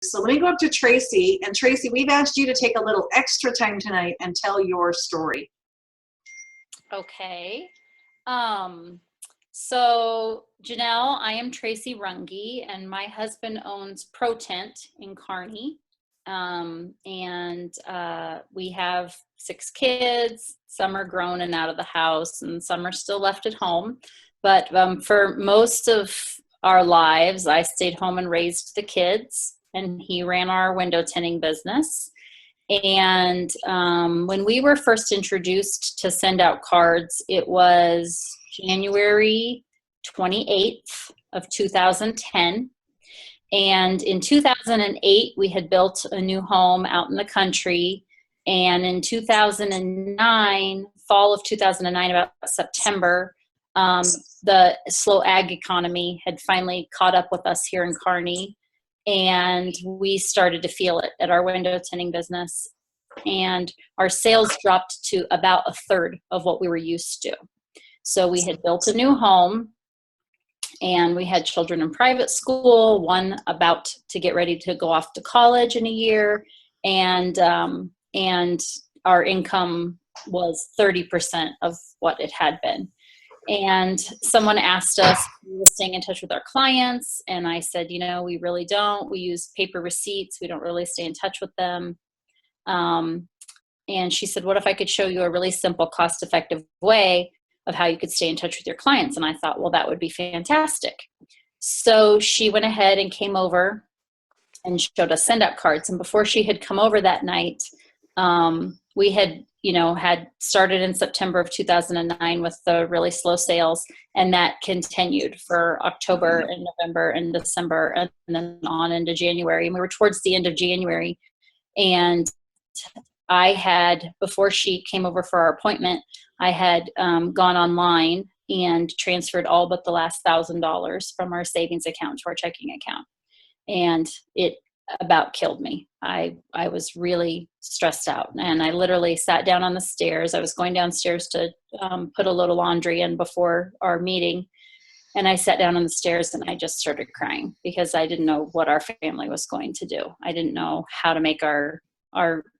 So let me go up to Traci. And Traci, we've asked you to take a little extra time tonight and tell your story. Okay. So Janelle, I am Traci Runge, and my husband owns ProTint in Kearney. We have 6 kids. Some are grown and out of the house, and some are still left at home. But for most of our lives, I stayed home and raised the kids, and he ran our window tinting business. And when we were first introduced to send out cards, it was January 28th of 2010. And in 2008, we had built a new home out in the country. And in 2009, fall of 2009, about September, the slow ag economy had finally caught up with us here in Kearney. And we started to feel it at our window tinting business. And our sales dropped to about a third of what we were used to. So we had built a new home, and we had children in private school, one about to get ready to go off to college in a year. And our income was 30% of what it had been. And someone asked us if we were staying in touch with our clients. And I said, we really don't. We use paper receipts. We don't really stay in touch with them. And she said, what if I could show you a really simple, cost-effective way of how you could stay in touch with your clients? And I thought, well, that would be fantastic. So she went ahead and came over and showed us send out cards. And before she had come over that night, we had started in September of 2009 with the really slow sales, and that continued for October and November and December and then on into January. And we were towards the end of January, and I had, before she came over for our appointment, I had gone online and transferred all but the last $1,000 from our savings account to our checking account. And it about killed me. I was really stressed out, and I literally sat down on the stairs. I was going downstairs to put a little laundry in before our meeting, and I sat down on the stairs and I just started crying because I didn't know what our family was going to do. I didn't know how to make our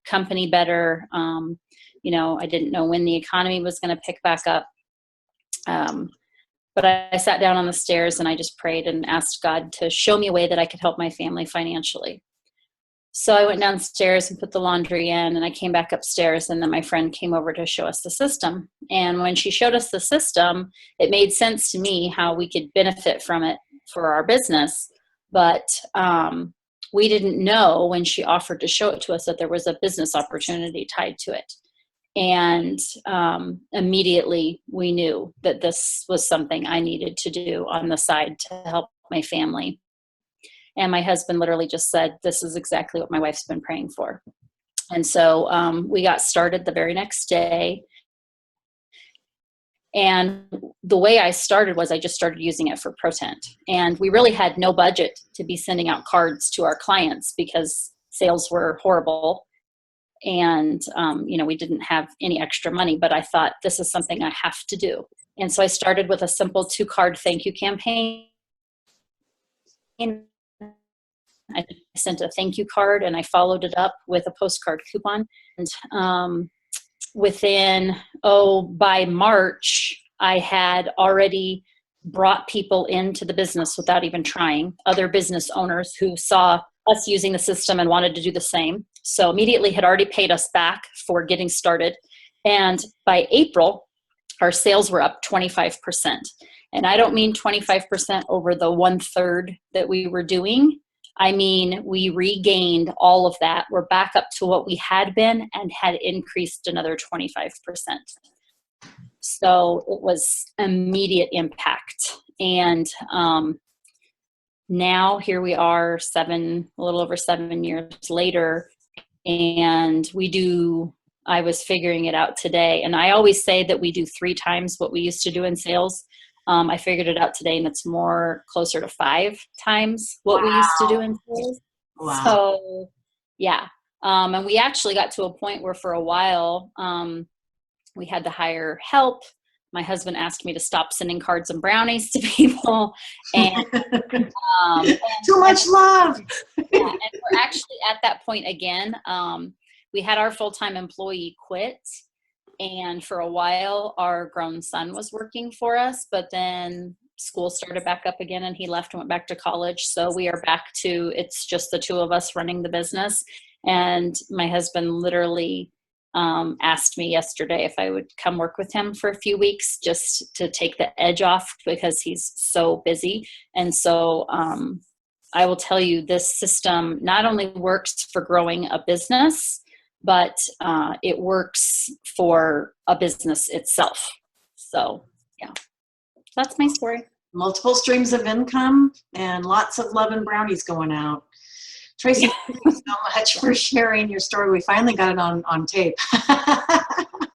company better. I didn't know when the economy was going to pick back up. But I sat down on the stairs and I just prayed and asked God to show me a way that I could help my family financially. So I went downstairs and put the laundry in, and I came back upstairs, and then my friend came over to show us the system. And when she showed us the system, it made sense to me how we could benefit from it for our business. But we didn't know when she offered to show it to us that there was a business opportunity tied to it. And immediately we knew that this was something I needed to do on the side to help my family. And my husband literally just said, this is exactly what my wife's been praying for. And so we got started the very next day. And the way I started was I just started using it for ProTint. And we really had no budget to be sending out cards to our clients because sales were horrible. And, we didn't have any extra money, but I thought this is something I have to do. And so I started with a simple 2-card thank you campaign. I sent a thank you card, and I followed it up with a postcard coupon. And by March, I had already brought people into the business without even trying, other business owners who saw us using the system and wanted to do the same. So immediately had already paid us back for getting started. And by April, our sales were up 25%. And I don't mean 25% over the 1/3 that we were doing. I mean, we regained all of that. We're back up to what we had been and had increased another 25%. So it was immediate impact. And now here we are a little over 7 years later, and I was figuring it out today. And I always say that we do 3 times what we used to do in sales. I figured it out today, and it's more closer to 5 times what we used to do in sales. Wow. So yeah. And we actually got to a point where for a while, we had to hire help. my husband asked me to stop sending cards and brownies to people. And, too much love. yeah, and we're actually at that point again. We had our full-time employee quit, and for a while our grown son was working for us, but then school started back up again and he left and went back to college. So we are back to, it's just the two of us running the business. And my husband literally asked me yesterday if I would come work with him for a few weeks just to take the edge off because he's so busy. And so I will tell you, this system not only works for growing a business, but it works for a business itself. So yeah, that's my story. Multiple streams of income and lots of love and brownies going out. Traci, thank you so much for sharing your story. We finally got it on tape.